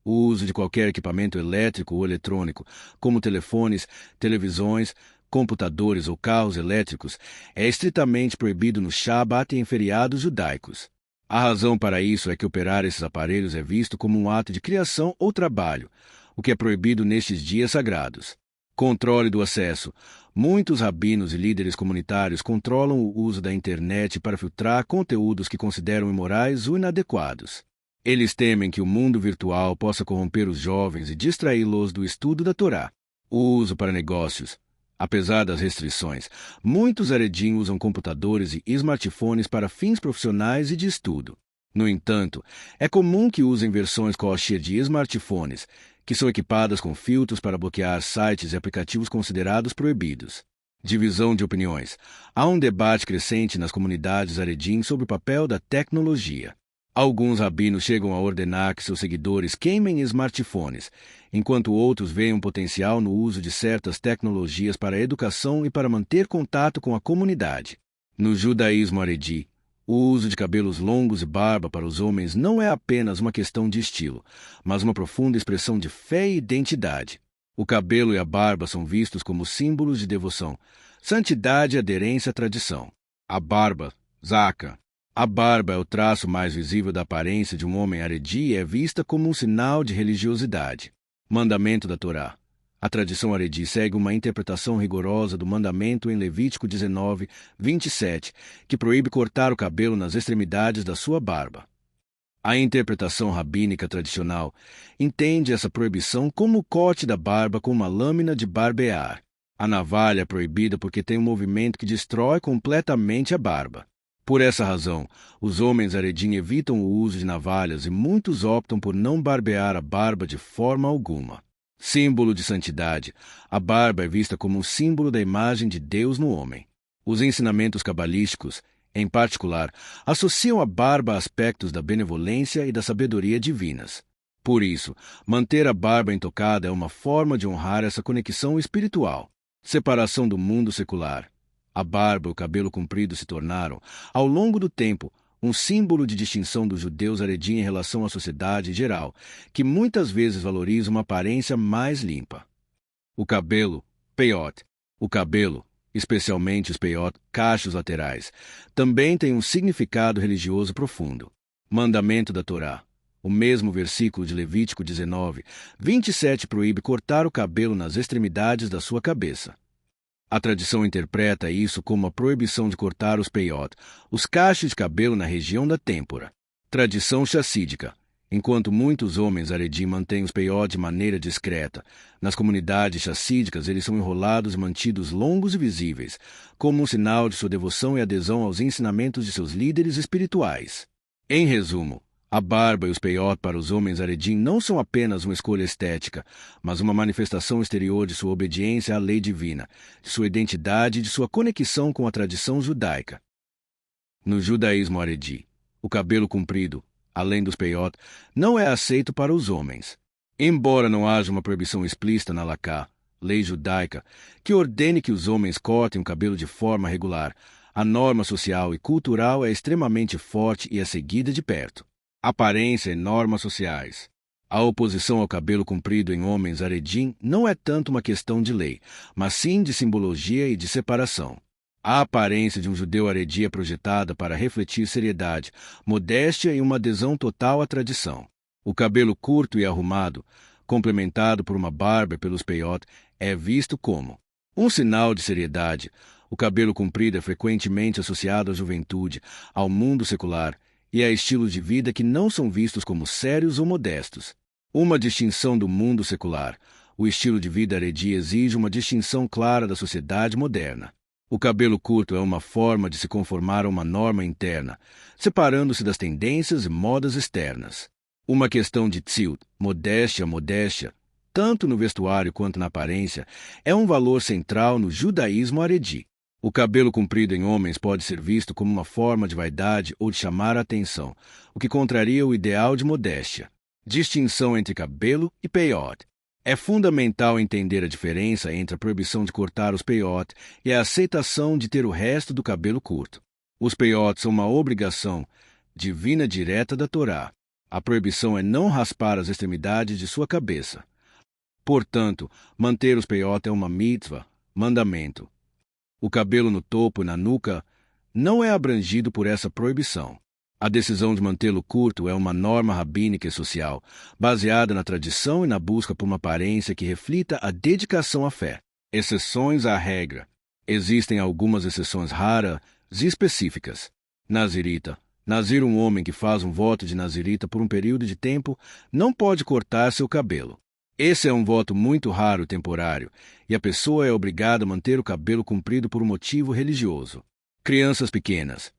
S1: O uso de qualquer equipamento elétrico ou eletrônico, como telefones, televisões, computadores ou carros elétricos, é estritamente proibido no Shabat e em feriados judaicos. A razão para isso é que operar esses aparelhos é visto como um ato de criação ou trabalho, o que é proibido nestes dias sagrados. Controle do acesso. Muitos rabinos e líderes comunitários controlam o uso da internet para filtrar conteúdos que consideram imorais ou inadequados. Eles temem que o mundo virtual possa corromper os jovens e distraí-los do estudo da Torá. O uso para negócios. Apesar das restrições, muitos haredim usam computadores e smartphones para fins profissionais e de estudo. No entanto, é comum que usem versões kosher de smartphones, que são equipadas com filtros para bloquear sites e aplicativos considerados proibidos. Divisão de opiniões. Há um debate crescente nas comunidades haredim sobre o papel da tecnologia. Alguns rabinos chegam a ordenar que seus seguidores queimem smartphones, enquanto outros veem um potencial no uso de certas tecnologias para a educação e para manter contato com a comunidade. No judaísmo haredi, o uso de cabelos longos e barba para os homens não é apenas uma questão de estilo, mas uma profunda expressão de fé e identidade. O cabelo e a barba são vistos como símbolos de devoção, santidade e aderência à tradição. A barba, zaka. A barba é o traço mais visível da aparência de um homem haredi e é vista como um sinal de religiosidade. Mandamento da Torá. A tradição haredi segue uma interpretação rigorosa do mandamento em Levítico 19, 27, que proíbe cortar o cabelo nas extremidades da sua barba. A interpretação rabínica tradicional entende essa proibição como o corte da barba com uma lâmina de barbear. A navalha é proibida porque tem um movimento que destrói completamente a barba. Por essa razão, os homens haredim evitam o uso de navalhas e muitos optam por não barbear a barba de forma alguma. Símbolo de santidade. A barba é vista como um símbolo da imagem de Deus no homem. Os ensinamentos cabalísticos, em particular, associam a barba a aspectos da benevolência e da sabedoria divinas. Por isso, manter a barba intocada é uma forma de honrar essa conexão espiritual. Separação do mundo secular. A barba e o cabelo comprido se tornaram, ao longo do tempo, um símbolo de distinção dos judeus haredim em relação à sociedade geral, que muitas vezes valoriza uma aparência mais limpa. O cabelo, peiot. O cabelo, especialmente os peiot, cachos laterais, também tem um significado religioso profundo. Mandamento da Torá. O mesmo versículo de Levítico 19, 27 proíbe cortar o cabelo nas extremidades da sua cabeça. A tradição interpreta isso como a proibição de cortar os peiot, os cachos de cabelo na região da têmpora. Tradição chassídica. Enquanto muitos homens haredim mantêm os peiot de maneira discreta, nas comunidades chassídicas eles são enrolados e mantidos longos e visíveis, como um sinal de sua devoção e adesão aos ensinamentos de seus líderes espirituais. Em resumo, a barba e os peiot para os homens haredim não são apenas uma escolha estética, mas uma manifestação exterior de sua obediência à lei divina, de sua identidade e de sua conexão com a tradição judaica. No judaísmo haredi, o cabelo comprido, além dos peiot, não é aceito para os homens. Embora não haja uma proibição explícita na Halakha, lei judaica, que ordene que os homens cortem o cabelo de forma regular, a norma social e cultural é extremamente forte e é seguida de perto. Aparência e normas sociais. A oposição ao cabelo comprido em homens Haredim não é tanto uma questão de lei, mas sim de simbologia e de separação. A aparência de um judeu Haredi é projetada para refletir seriedade, modéstia e uma adesão total à tradição. O cabelo curto e arrumado, complementado por uma barba pelos peiot, é visto como um sinal de seriedade. O cabelo comprido é frequentemente associado à juventude, ao mundo secular e a estilos de vida que não são vistos como sérios ou modestos. Uma distinção do mundo secular. O estilo de vida Haredi exige uma distinção clara da sociedade moderna. O cabelo curto é uma forma de se conformar a uma norma interna, separando-se das tendências e modas externas. Uma questão de tzniut, modéstia, tanto no vestuário quanto na aparência, é um valor central no judaísmo Haredi. O cabelo comprido em homens pode ser visto como uma forma de vaidade ou de chamar a atenção, o que contraria o ideal de modéstia. Distinção entre cabelo e peiot. É fundamental entender a diferença entre a proibição de cortar os peiot e a aceitação de ter o resto do cabelo curto. Os peiot são uma obrigação divina direta da Torá. A proibição é não raspar as extremidades de sua cabeça. Portanto, manter os peiot é uma mitzvah, mandamento. O cabelo no topo e na nuca não é abrangido por essa proibição. A decisão de mantê-lo curto é uma norma rabínica e social, baseada na tradição e na busca por uma aparência que reflita a dedicação à fé. Exceções à regra. Existem algumas exceções raras e específicas. Nazirita. Nazir, um homem que faz um voto de nazirita por um período de tempo, não pode cortar seu cabelo. Esse é um voto muito raro e temporário, e a pessoa é obrigada a manter o cabelo comprido por um motivo religioso. Crianças pequenas.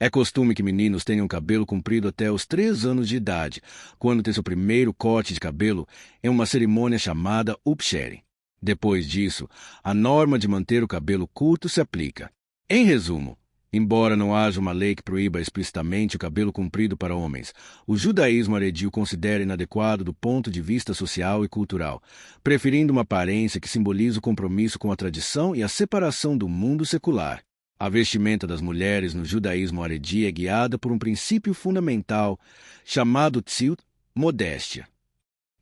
S1: É costume que meninos tenham cabelo comprido até os 3 anos de idade, quando tem seu primeiro corte de cabelo em uma cerimônia chamada upsheri. Depois disso, a norma de manter o cabelo curto se aplica. Em resumo, embora não haja uma lei que proíba explicitamente o cabelo comprido para homens, o judaísmo Haredi o considera inadequado do ponto de vista social e cultural, preferindo uma aparência que simboliza o compromisso com a tradição e a separação do mundo secular. A vestimenta das mulheres no judaísmo Haredi é guiada por um princípio fundamental chamado tzniut, modéstia.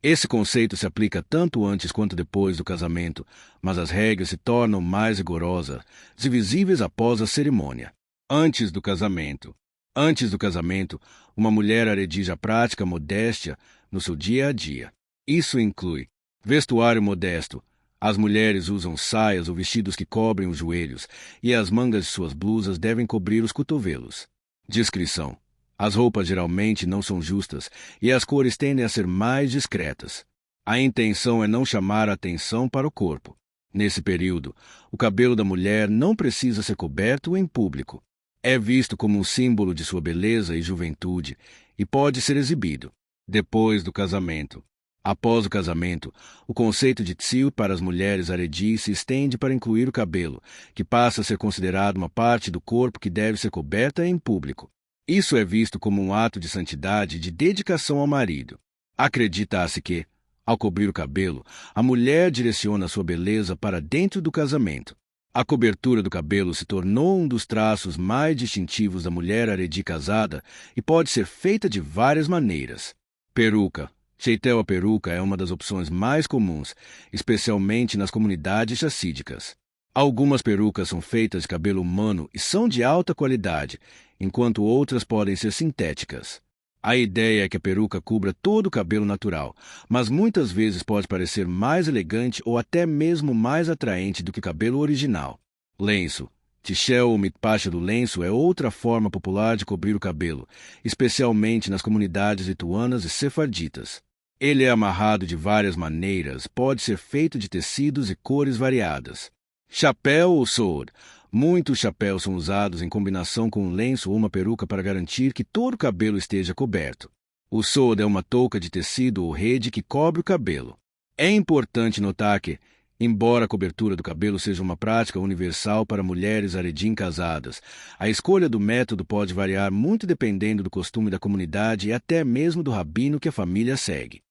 S1: Esse conceito se aplica tanto antes quanto depois do casamento, mas as regras se tornam mais rigorosas e visíveis após a cerimônia. Antes do casamento. Antes do casamento, uma mulher Haredi já pratica modéstia no seu dia a dia. Isso inclui vestuário modesto. As mulheres usam saias ou vestidos que cobrem os joelhos, e as mangas de suas blusas devem cobrir os cotovelos. Discrição. As roupas geralmente não são justas, e as cores tendem a ser mais discretas. A intenção é não chamar a atenção para o corpo. Nesse período, o cabelo da mulher não precisa ser coberto em público. É visto como um símbolo de sua beleza e juventude, e pode ser exibido. Depois do casamento. Após o casamento, o conceito de tzniut para as mulheres Haredi se estende para incluir o cabelo, que passa a ser considerado uma parte do corpo que deve ser coberta em público. Isso é visto como um ato de santidade e de dedicação ao marido. Acredita-se que, ao cobrir o cabelo, a mulher direciona sua beleza para dentro do casamento. A cobertura do cabelo se tornou um dos traços mais distintivos da mulher Haredi casada e pode ser feita de várias maneiras. Peruca. Sheitel, a peruca, é uma das opções mais comuns, especialmente nas comunidades hassídicas. Algumas perucas são feitas de cabelo humano e são de alta qualidade, enquanto outras podem ser sintéticas. A ideia é que a peruca cubra todo o cabelo natural, mas muitas vezes pode parecer mais elegante ou até mesmo mais atraente do que o cabelo original. Lenço. Tichel ou mitpacha do lenço é outra forma popular de cobrir o cabelo, especialmente nas comunidades lituanas e sefarditas. Ele é amarrado de várias maneiras, pode ser feito de tecidos e cores variadas. Chapéu ou sword. Muitos chapéus são usados em combinação com um lenço ou uma peruca para garantir que todo o cabelo esteja coberto. O sword é uma touca de tecido ou rede que cobre o cabelo. É importante notar que, embora a cobertura do cabelo seja uma prática universal para mulheres Haredim casadas, a escolha do método pode variar muito dependendo do costume da comunidade e até mesmo do rabino que a família segue.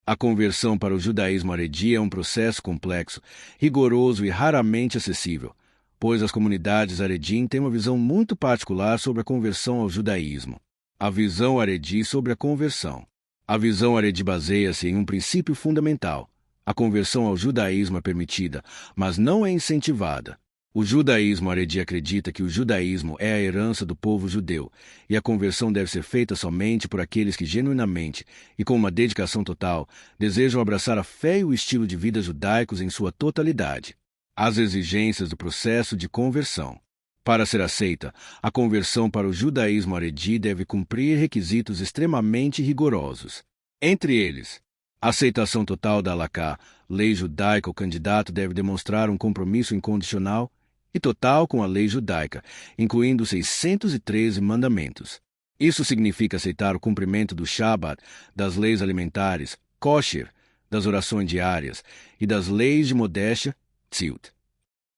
S1: A conversão para o judaísmo Haredi é um processo complexo, rigoroso e raramente acessível, pois as comunidades Haredim têm uma visão muito particular sobre a conversão ao judaísmo. A visão Haredi sobre a conversão. A visão Haredi baseia-se em um princípio fundamental. A conversão ao judaísmo é permitida, mas não é incentivada. O judaísmo Haredi acredita que o judaísmo é a herança do povo judeu, e a conversão deve ser feita somente por aqueles que genuinamente e com uma dedicação total desejam abraçar a fé e o estilo de vida judaicos em sua totalidade. As exigências do processo de conversão. Para ser aceita, a conversão para o judaísmo Haredi deve cumprir requisitos extremamente rigorosos. Entre eles, aceitação total da Halakha, lei judaica. O candidato deve demonstrar um compromisso incondicional e total com a lei judaica, incluindo os 613 mandamentos. Isso significa aceitar o cumprimento do Shabat, das leis alimentares, kosher, das orações diárias e das leis de modéstia, tzniut.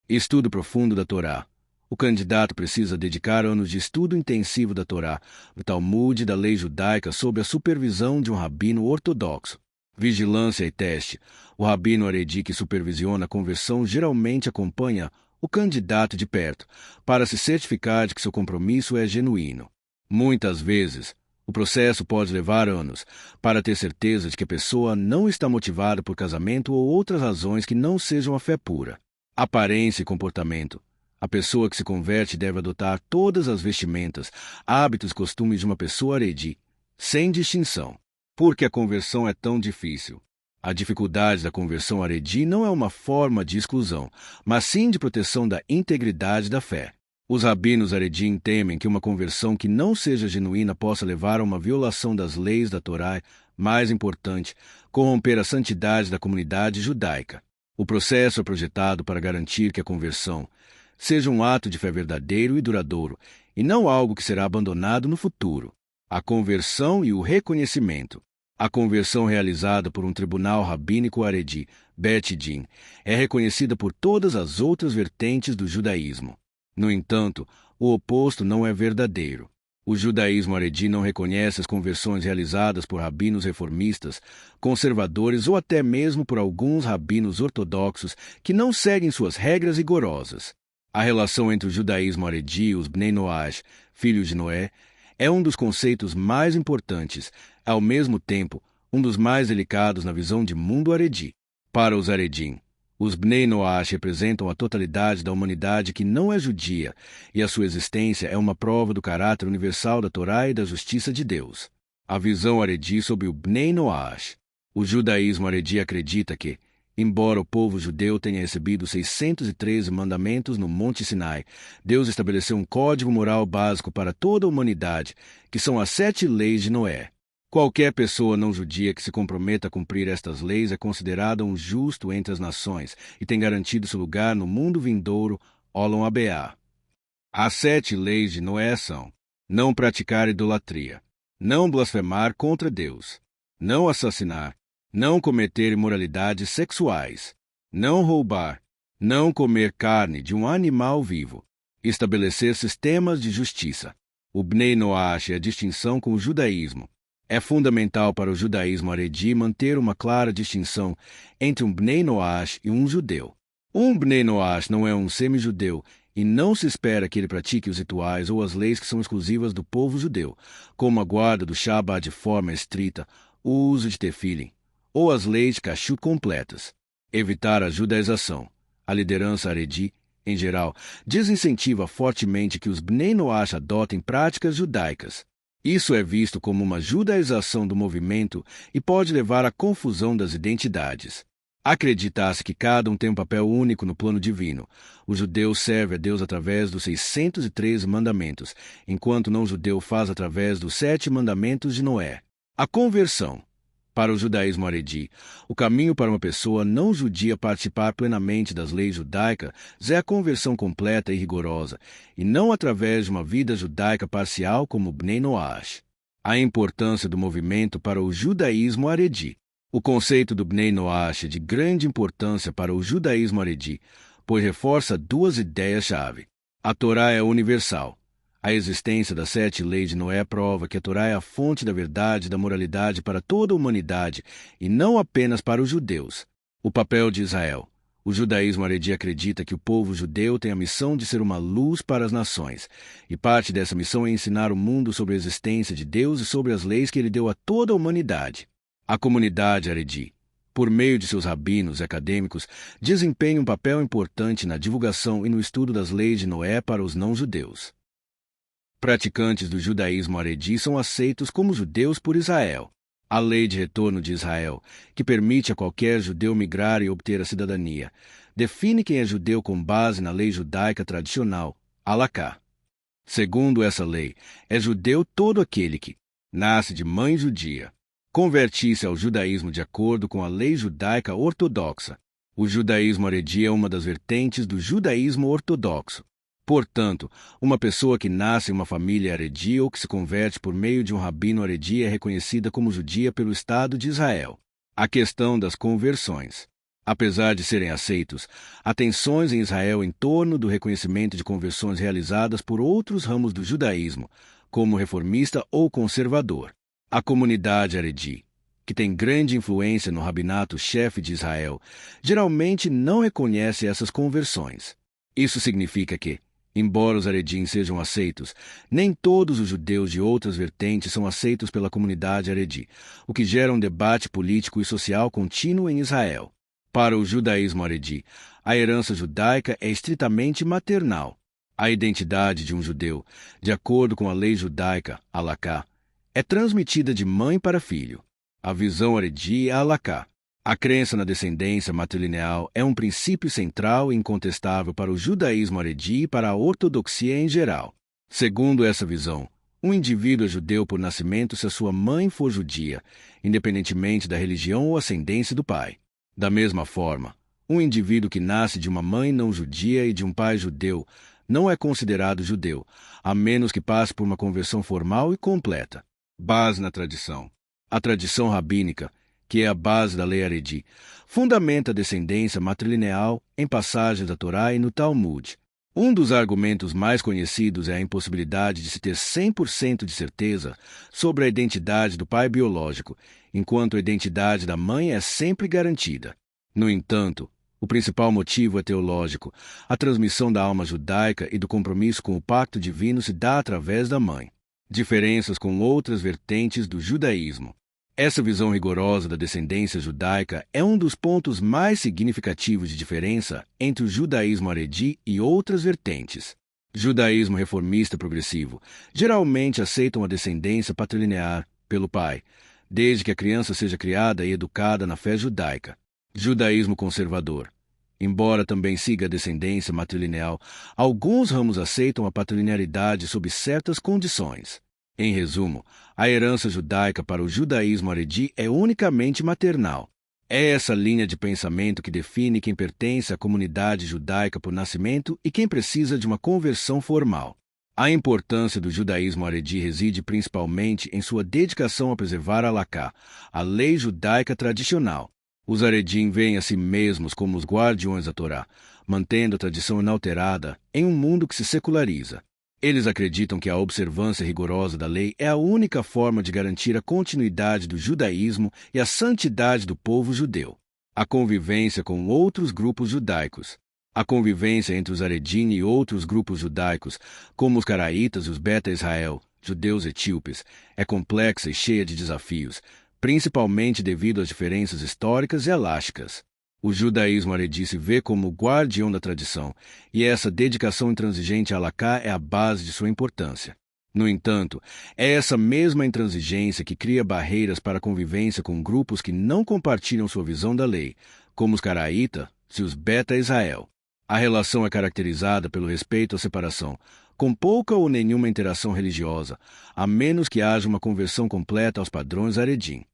S1: Estudo profundo da Torá. O candidato precisa dedicar anos de estudo intensivo da Torá, do Talmud e da lei judaica sob a supervisão de um rabino ortodoxo. Vigilância e teste. O rabino Haredi que supervisiona a conversão geralmente acompanha o candidato de perto, para se certificar de que seu compromisso é genuíno. Muitas vezes, o processo pode levar anos, para ter certeza de que a pessoa não está motivada por casamento ou outras razões que não sejam a fé pura. Aparência e comportamento. A pessoa que se converte deve adotar todas as vestimentas, hábitos e costumes de uma pessoa Haredi, sem distinção. Por que a conversão é tão difícil? A dificuldade da conversão Haredi não é uma forma de exclusão, mas sim de proteção da integridade da fé. Os rabinos Haredim temem que uma conversão que não seja genuína possa levar a uma violação das leis da Torá, mais importante, corromper a santidade da comunidade judaica. O processo é projetado para garantir que a conversão seja um ato de fé verdadeiro e duradouro, e não algo que será abandonado no futuro. A conversão e o reconhecimento. A conversão realizada por um tribunal rabínico Haredi, Bet Din, é reconhecida por todas as outras vertentes do judaísmo. No entanto, o oposto não é verdadeiro. O judaísmo Haredi não reconhece as conversões realizadas por rabinos reformistas, conservadores ou até mesmo por alguns rabinos ortodoxos que não seguem suas regras rigorosas. A relação entre o judaísmo Haredi e os Bnei Noach, filhos de Noé, é um dos conceitos mais importantes, ao mesmo tempo, um dos mais delicados na visão de mundo Haredi. Para os Haredim, os Bnei Noach representam a totalidade da humanidade que não é judia, e a sua existência é uma prova do caráter universal da Torá e da justiça de Deus. A visão Haredi sobre o Bnei Noach. O judaísmo Haredi acredita que, embora o povo judeu tenha recebido 613 mandamentos no Monte Sinai, Deus estabeleceu um código moral básico para toda a humanidade, que são as 7 leis de Noé. Qualquer pessoa não judia que se comprometa a cumprir estas leis é considerada um justo entre as nações e tem garantido seu lugar no mundo vindouro, Olam Abeá. As 7 leis de Noé são: não praticar idolatria, não blasfemar contra Deus, não assassinar, não cometer imoralidades sexuais, não roubar, não comer carne de um animal vivo, estabelecer sistemas de justiça. O Bnei Noach é a distinção com o judaísmo. É fundamental para o judaísmo Haredi manter uma clara distinção entre um Bnei Noach e um judeu. Um Bnei Noach não é um semi-judeu e não se espera que ele pratique os rituais ou as leis que são exclusivas do povo judeu, como a guarda do Shabat de forma estrita, o uso de tefilin, ou as leis de kashrut completas. Evitar a judaização. A liderança Haredi, em geral, desincentiva fortemente que os Bnei Noach adotem práticas judaicas. Isso é visto como uma judaização do movimento e pode levar à confusão das identidades. Acredita-se que cada um tem um papel único no plano divino. O judeu serve a Deus através dos 613 mandamentos, enquanto o não-judeu faz através dos 7 mandamentos de Noé. A conversão. Para o judaísmo Haredi, o caminho para uma pessoa não judia participar plenamente das leis judaicas é a conversão completa e rigorosa, e não através de uma vida judaica parcial como o Bnei Noach. A importância do movimento para o judaísmo Haredi. O conceito do Bnei Noach é de grande importância para o judaísmo Haredi, pois reforça 2 ideias-chave. A Torá é universal. A existência das 7 leis de Noé prova que a Torá é a fonte da verdade e da moralidade para toda a humanidade, e não apenas para os judeus. O papel de Israel. O judaísmo haredi acredita que o povo judeu tem a missão de ser uma luz para as nações, e parte dessa missão é ensinar o mundo sobre a existência de Deus e sobre as leis que ele deu a toda a humanidade. A comunidade haredi, por meio de seus rabinos e acadêmicos, desempenha um papel importante na divulgação e no estudo das leis de Noé para os não-judeus. Praticantes do judaísmo haredi são aceitos como judeus por Israel. A lei de retorno de Israel, que permite a qualquer judeu migrar e obter a cidadania, define quem é judeu com base na lei judaica tradicional, Halakha. Segundo essa lei, é judeu todo aquele que nasce de mãe judia, convertisse ao judaísmo de acordo com a lei judaica ortodoxa. O judaísmo haredi é uma das vertentes do judaísmo ortodoxo. Portanto, uma pessoa que nasce em uma família haredi ou que se converte por meio de um rabino haredi é reconhecida como judia pelo Estado de Israel. A questão das conversões. Apesar de serem aceitos, há tensões em Israel em torno do reconhecimento de conversões realizadas por outros ramos do judaísmo, como reformista ou conservador. A comunidade haredi, que tem grande influência no rabinato-chefe de Israel, geralmente não reconhece essas conversões. Isso significa que, embora os haredim sejam aceitos, nem todos os judeus de outras vertentes são aceitos pela comunidade haredi, o que gera um debate político e social contínuo em Israel. Para o judaísmo haredi, a herança judaica é estritamente maternal. A identidade de um judeu, de acordo com a lei judaica, Halakha, é transmitida de mãe para filho. A visão haredi é Halakha. A crença na descendência matrilineal é um princípio central e incontestável para o judaísmo haredi e para a ortodoxia em geral. Segundo essa visão, um indivíduo é judeu por nascimento se a sua mãe for judia, independentemente da religião ou ascendência do pai. Da mesma forma, um indivíduo que nasce de uma mãe não judia e de um pai judeu não é considerado judeu, a menos que passe por uma conversão formal e completa. Base na tradição. A tradição rabínica, que é a base da lei haredi, fundamenta a descendência matrilineal em passagens da Torá e no Talmud. Um dos argumentos mais conhecidos é a impossibilidade de se ter 100% de certeza sobre a identidade do pai biológico, enquanto a identidade da mãe é sempre garantida. No entanto, o principal motivo é teológico. A transmissão da alma judaica e do compromisso com o pacto divino se dá através da mãe. Diferenças com outras vertentes do judaísmo. Essa visão rigorosa da descendência judaica é um dos pontos mais significativos de diferença entre o judaísmo haredi e outras vertentes. Judaísmo reformista progressivo geralmente aceita uma descendência patrilinear pelo pai, desde que a criança seja criada e educada na fé judaica. Judaísmo conservador. Embora também siga a descendência matrilineal, alguns ramos aceitam a patrilinearidade sob certas condições. Em resumo, a herança judaica para o judaísmo haredi é unicamente maternal. É essa linha de pensamento que define quem pertence à comunidade judaica por nascimento e quem precisa de uma conversão formal. A importância do judaísmo haredi reside principalmente em sua dedicação a preservar a Halakha, a lei judaica tradicional. Os haredim veem a si mesmos como os guardiões da Torá, mantendo a tradição inalterada em um mundo que se seculariza. Eles acreditam que a observância rigorosa da lei é a única forma de garantir a continuidade do judaísmo e a santidade do povo judeu. A convivência com outros grupos judaicos. A convivência entre os haredim e outros grupos judaicos, como os caraítas e os beta Israel, judeus etíopes, é complexa e cheia de desafios, principalmente devido às diferenças históricas e elásticas. O judaísmo haredi se vê como o guardião da tradição, e essa dedicação intransigente à Halakha é a base de sua importância. No entanto, é essa mesma intransigência que cria barreiras para a convivência com grupos que não compartilham sua visão da lei, como os caraíta e os beta Israel. A relação é caracterizada pelo respeito à separação, com pouca ou nenhuma interação religiosa, a menos que haja uma conversão completa aos padrões haredim.